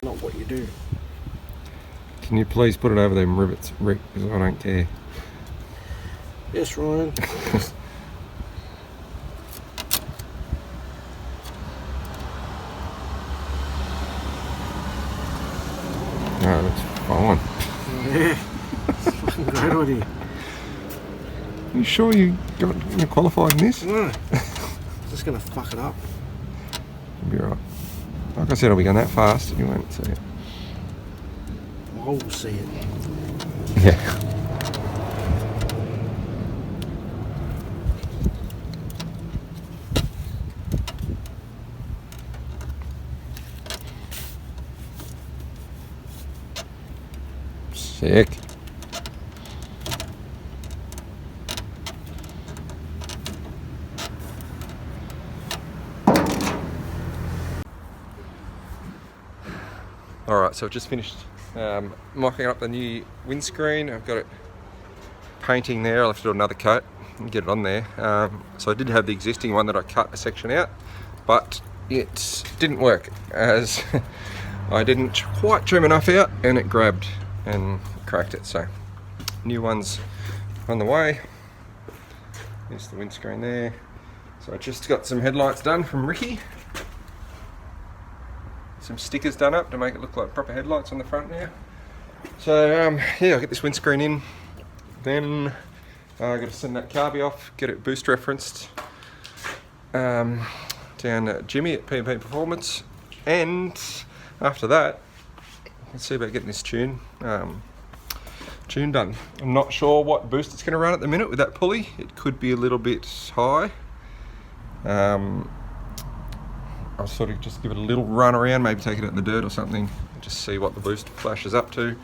Not what you do. Can you please put it over them rivets, Rick, because I don't care. Yes, Ryan. No, that's fine. Yeah. It's fucking great idea. You sure you qualified in this? No. Just gonna fuck it up. You'll be right. Like I said, I'll be going that fast, you won't see it. I will see it. Yeah. Sick. Alright, so I've just finished mocking up the new windscreen. I've got it painting there. I'll have to do another coat and get it on there. So I did have the existing one that I cut a section out, but it didn't work as I didn't quite trim enough out and it grabbed and cracked it. So new one's on the way. There's the windscreen there. So I just got some headlights done from Ricky. Some stickers done up to make it look like proper headlights on the front now. So yeah, I'll get this windscreen in. Then I've got to send that carby off, get it boost referenced down at Jimmy at P&P Performance. And after that, let's see about getting this tune done. I'm not sure what boost it's going to run at the minute with that pulley. It could be a little bit high. I'll sort of just give it a little run around, maybe take it out in the dirt or something, just see what the boost flashes up to.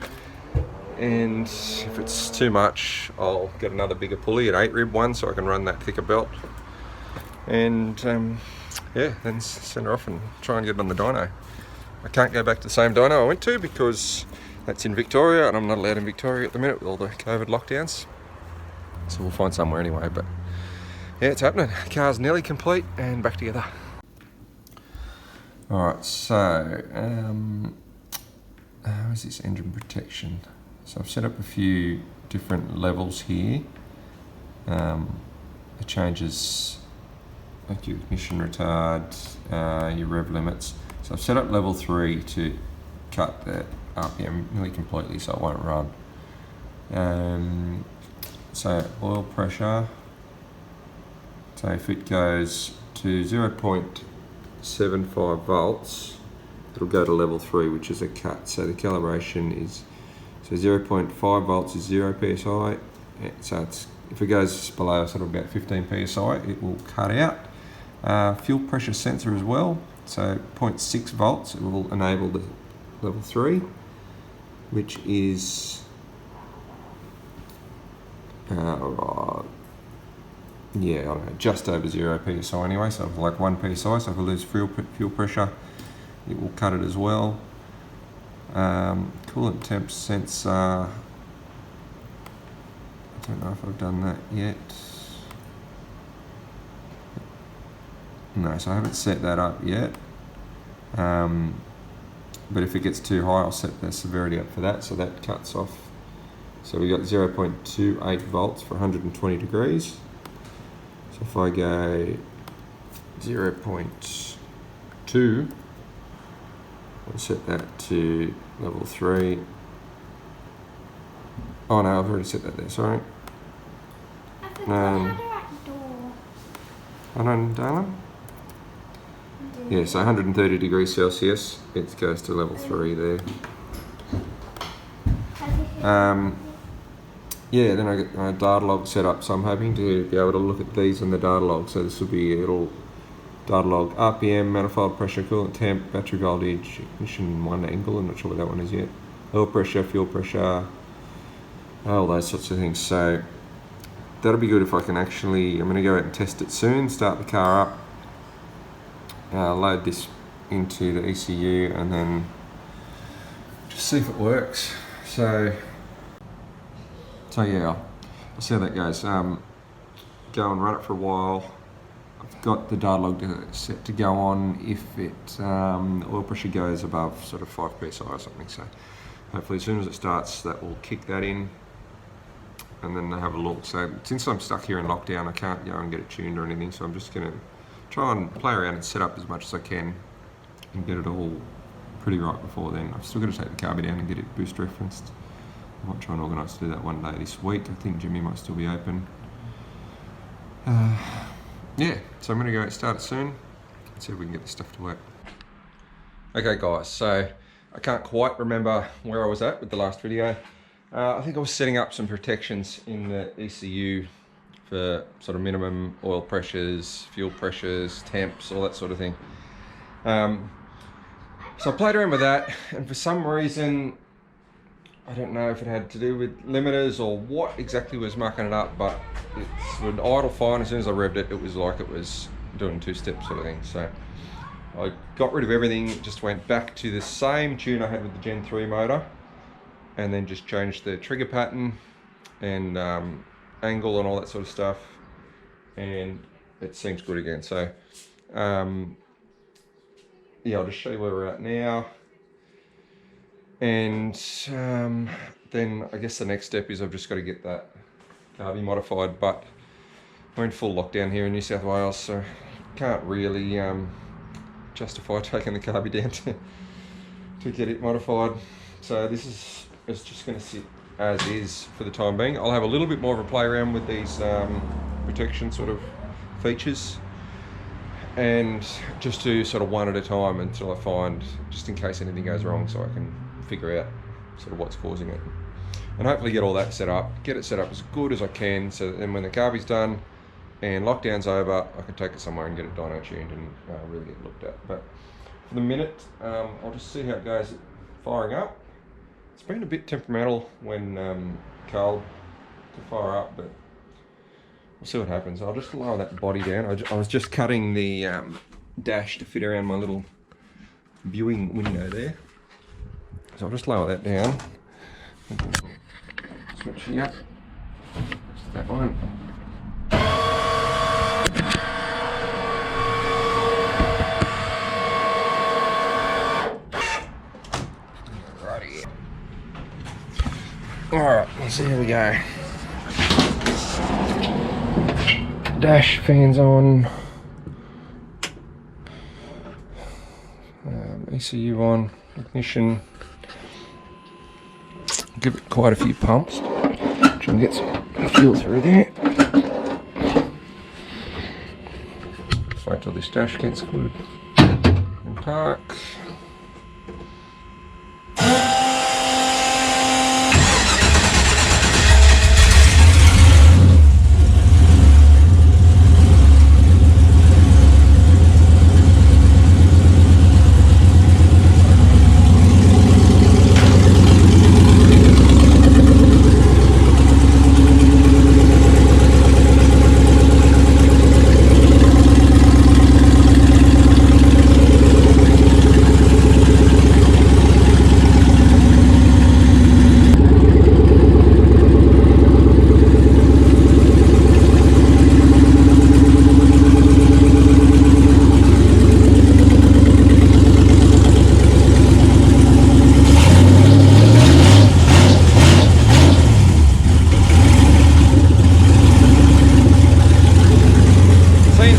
And if it's too much, I'll get another bigger pulley, an 8-rib one, so I can run that thicker belt. And yeah, then send her off and try and get it on the dyno. I can't go back to the same dyno I went to because that's in Victoria, and I'm not allowed in Victoria at the minute with all the COVID lockdowns. So we'll find somewhere anyway, but yeah, it's happening. Car's nearly complete and back together. Alright, so how is this engine protection? So I've set up a few different levels here. It changes like your ignition retard, your rev limits. So I've set up level 3 to cut the RPM nearly completely so it won't run. So oil pressure, so if it goes to 0.75 volts, it'll go to level 3, which is a cut. So the calibration is, so 0.5 volts is 0 psi. So it's, if it goes below sort of about 15 psi, it will cut out. Fuel pressure sensor as well. So 0.6 volts, it will enable the level 3, which is yeah, I don't know, just over 0 psi anyway, so like 1 psi, so if I lose fuel pressure, it will cut it as well. Coolant temp sensor, I don't know if I've done that yet. No, so I haven't set that up yet. But if it gets too high, I'll set the severity up for that, so that cuts off. So we got 0.28 volts for 120 degrees. So if I go 0.2, I'll set that to level 3. Oh no, I've already set that there, sorry. Hold on, darling. Yeah, so 130 degrees Celsius, it goes to level 3 there. Yeah, then I get my data log set up, so I'm hoping to be able to look at these in the data log. So this will be a little data log: RPM, manifold pressure, coolant temp, battery voltage, ignition 1 angle, I'm not sure what that one is yet, oil pressure, fuel pressure, all those sorts of things. So that'll be good if I can actually, I'm going to go out and test it soon, start the car up, load this into the ECU and then just see if it works. So yeah, I'll see how that goes. Go and run it for a while, I've got the data log set to go on if the oil pressure goes above sort of 5 psi or something. So hopefully as soon as it starts, that will kick that in, and then have a look. So since I'm stuck here in lockdown, I can't go and get it tuned or anything, so I'm just going to try and play around and set up as much as I can and get it all pretty right before then. I've still got to take the carby down and get it boost referenced. I might try and organise to do that one day this week. I think Jimmy might still be open. Yeah, so I'm going to go start it soon and see if we can get this stuff to work. Okay guys, so I can't quite remember where I was at with the last video. I think I was setting up some protections in the ECU for sort of minimum oil pressures, fuel pressures, temps, all that sort of thing. So I played around with that, and for some reason, I don't know if it had to do with limiters or what exactly was mucking it up, but it would idle fine. As soon as I revved it, it was like it was doing 2-step sort of thing. So I got rid of everything, just went back to the same tune I had with the Gen 3 motor, and then just changed the trigger pattern and angle and all that sort of stuff, and it seems good again. So yeah, I'll just show you where we're at now. And then I guess the next step is I've just got to get that carby modified, but we're in full lockdown here in New South Wales, so can't really justify taking the carby down to get it modified. So this is just going to sit as is for the time being. I'll have a little bit more of a play around with these protection sort of features, and just do sort of one at a time until I find, just in case anything goes wrong, so I can figure out sort of what's causing it, and hopefully get all that set up, get it set up as good as I can, so that then when the carby's done and lockdown's over, I can take it somewhere and get it dyno tuned and really get looked at. But for the minute, I'll just see how it goes firing up. It's been a bit temperamental when cold to fire up, but we'll see what happens. I'll just lower that body down. I was just cutting the dash to fit around my little viewing window there. So I'll just lower that down. Switch it up. Just that one. Righty. Alright, so here we go. Dash fans on. ECU on. Ignition. Give it quite a few pumps. Try and get some fuel through there. Just wait till this dash gets good. And park.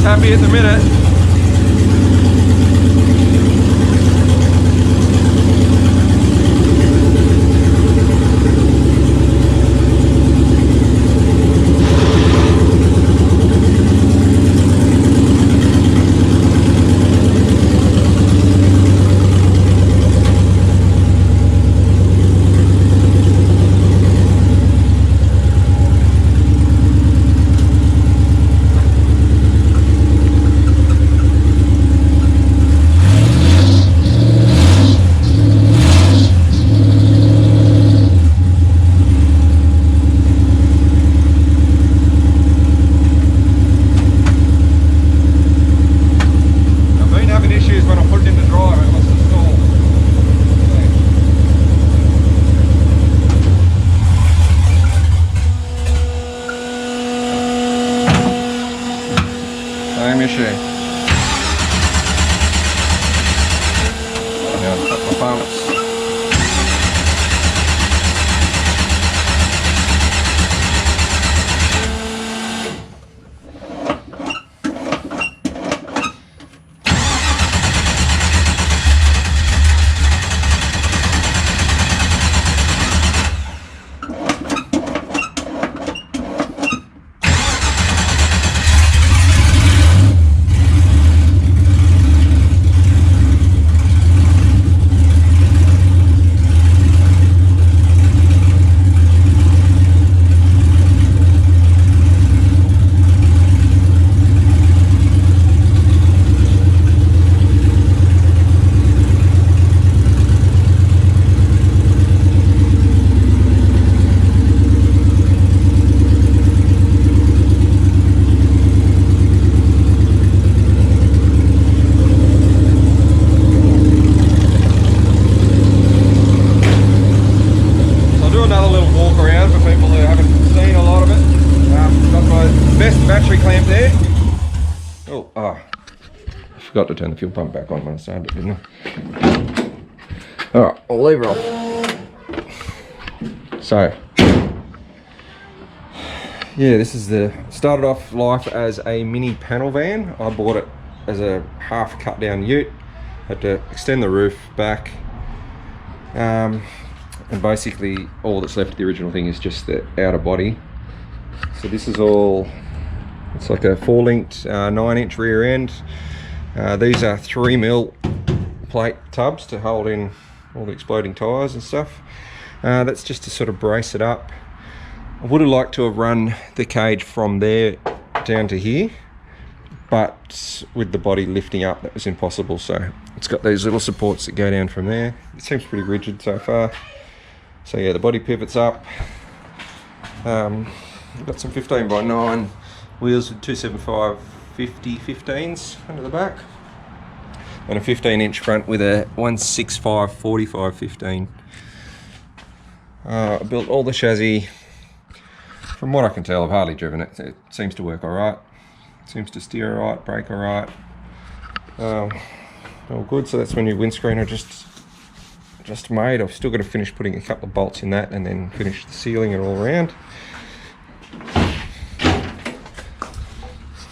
Happy at the minute. Forgot to turn the fuel pump back on when I started it, didn't I? Alright, I'll leave her off. So, yeah, this is started off life as a mini panel van. I bought it as a half cut down ute. Had to extend the roof back. And basically all that's left of the original thing is just the outer body. So this is all, it's like a 4-linked 9-inch rear end. These are 3mm plate tubs to hold in all the exploding tyres and stuff. That's just to sort of brace it up. I would have liked to have run the cage from there down to here, but with the body lifting up that was impossible, so it's got these little supports that go down from there. It seems pretty rigid so far. So yeah, the body pivots up. Got some 15x9 wheels with 275 50 15s under the back, and a 15-inch front with a 165 45 15. I built all the chassis. From what I can tell, I've hardly driven it. It seems to work alright. Seems to steer alright, brake alright. All good. So that's my new windscreen I just made. I've still got to finish putting a couple of bolts in that and then finish the sealing it all around.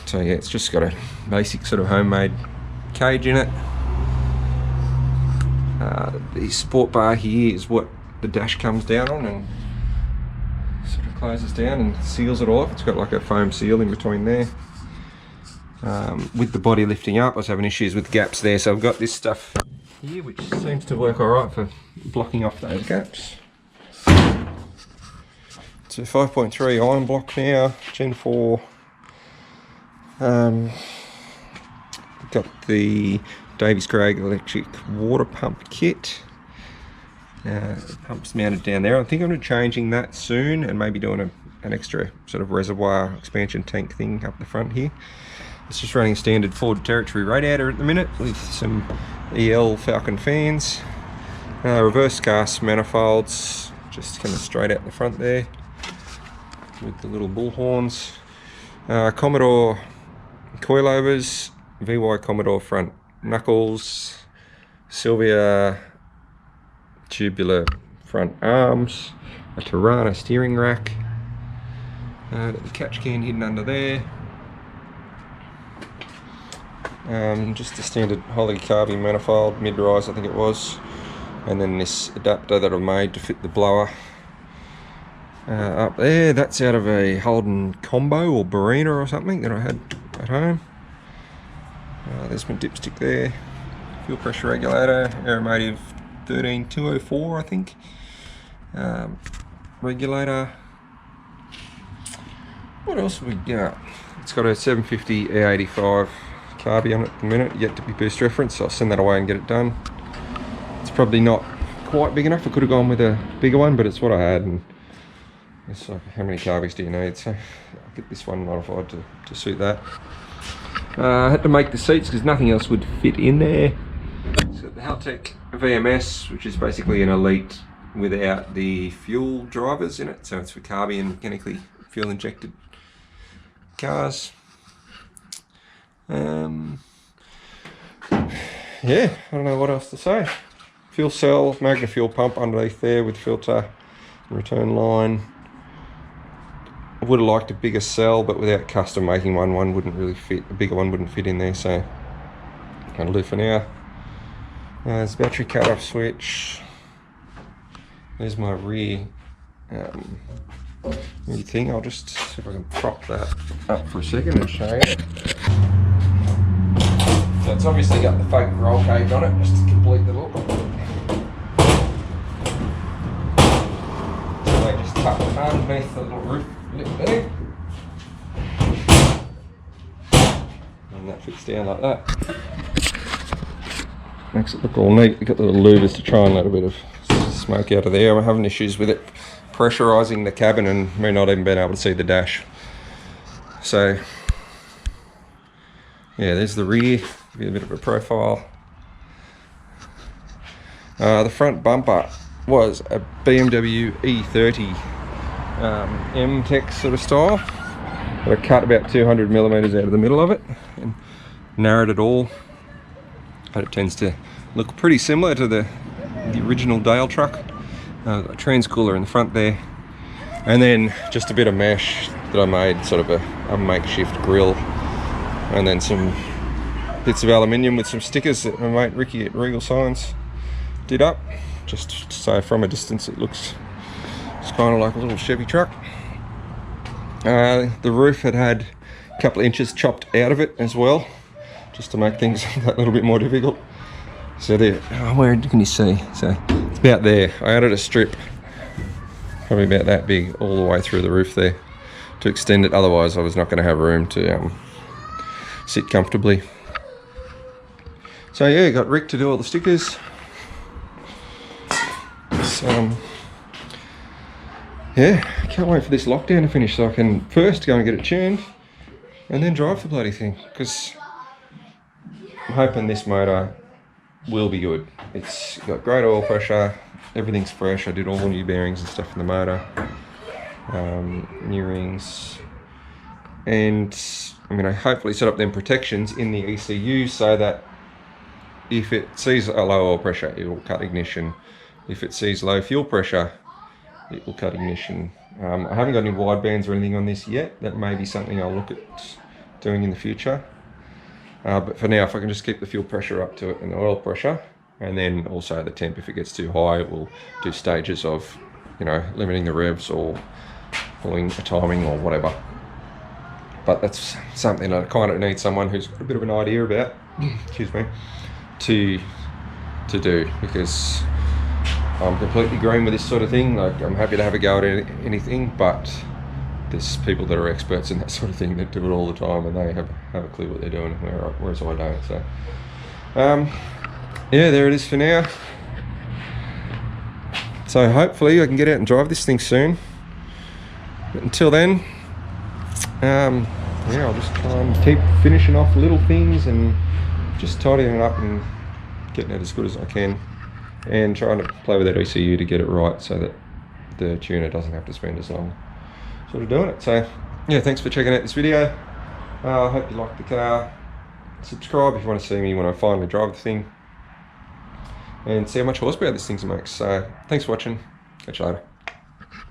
So yeah, it's just got a basic sort of homemade cage in it. The support bar here is what the dash comes down on and sort of closes down and seals it all off. It's got like a foam seal in between there. With the body lifting up, I was having issues with gaps there, so I've got this stuff here which seems to work alright for blocking off those gaps. It's a 5.3 iron block now, Gen 4. Got the Davies Craig electric water pump kit. Pump's mounted down there. I think I'm going to be changing that soon and maybe doing an extra sort of reservoir expansion tank thing up the front here. It's just running a standard Ford Territory radiator at the minute with some EL Falcon fans. Reverse cast manifolds, just kind of straight out the front there with the little bull horns. Commodore coilovers, VY Commodore front knuckles, Sylvia tubular front arms, a Tirana steering rack, got the catch can hidden under there. Just a standard Holley carbine manifold, mid-rise I think it was, and then this adapter that I've made to fit the blower up there. That's out of a Holden Combo or Barina or something that I had at home. There's my dipstick there, fuel pressure regulator, Aeromotive 13204 I think, regulator. What else have we got? It's got a 750 E85 carby on it at the minute, yet to be boost reference, so I'll send that away and get it done. It's probably not quite big enough. I could have gone with a bigger one, but it's what I had, and it's like, how many carbies do you need? So I'll get this one modified to suit that. I had to make the seats because nothing else would fit in there. It's got the Haltech VMS, which is basically an Elite without the fuel drivers in it, so it's for carby and mechanically fuel injected cars. Yeah, I don't know what else to say. Fuel cell, Magna fuel pump underneath there with filter, return line. I would have liked a bigger cell, but without custom making one wouldn't really fit. A bigger one wouldn't fit in there, so that'll do for now. There's a battery cut-off switch. There's my rear thing. I'll just see if I can prop that up for a second and show you. So it's obviously got the fake roll cage on it, just to complete the look. So they just tuck it underneath the little roof lip there. And that fits down like that. Makes it look all neat. We've got the little louvers to try and let a bit of smoke out of there. I'm having issues with it pressurising the cabin and me not even being able to see the dash. So yeah, there's the rear. Give you a bit of a profile. The front bumper was a BMW E30 M-Tech sort of style, but I cut about 200mm out of the middle of it and narrowed it all but it tends to look pretty similar to the original Dale truck. Got a trans-cooler in the front there, and then just a bit of mesh that I made, sort of a makeshift grill, and then some bits of aluminium with some stickers that my mate Ricky at Regal Signs did up, just so from a distance it looks, it's kind of like a little Chevy truck. The roof had a couple of inches chopped out of it as well, just to make things a little bit more difficult. So there, where can you see? So it's about there. I added a strip, probably about that big, all the way through the roof there to extend it. Otherwise, I was not going to have room to sit comfortably. So yeah, got Rick to do all the stickers. So, yeah, can't wait for this lockdown to finish so I can first go and get it tuned and then drive the bloody thing, because I'm hoping this motor will be good. It's got great oil pressure, everything's fresh. I did all the new bearings and stuff in the motor, new rings, and I'm going to hopefully set up them protections in the ECU so that if it sees a low oil pressure, it will cut ignition. If it sees low fuel pressure, it will cut ignition. I haven't got any wide bands or anything on this yet. That may be something I'll look at doing in the future. But for now, if I can just keep the fuel pressure up to it and the oil pressure, and then also the temp, if it gets too high, it will do stages of, you know, limiting the revs or pulling a timing or whatever. But that's something I kind of need someone who's got a bit of an idea about, excuse me, to do, because I'm completely green with this sort of thing. Like, I'm happy to have a go at anything, but there's people that are experts in that sort of thing that do it all the time, and they have a clue what they're doing, whereas I don't. So, yeah, there it is for now. So hopefully I can get out and drive this thing soon. But until then, yeah, I'll just try and keep finishing off little things and just tidying it up and getting it as good as I can, and trying to play with that ECU to get it right so that the tuner doesn't have to spend as long sort of doing it. So yeah, thanks for checking out this video. I hope you liked the car. Subscribe if you want to see me when I finally drive the thing and see how much horsepower this thing makes. So thanks for watching. Catch you later.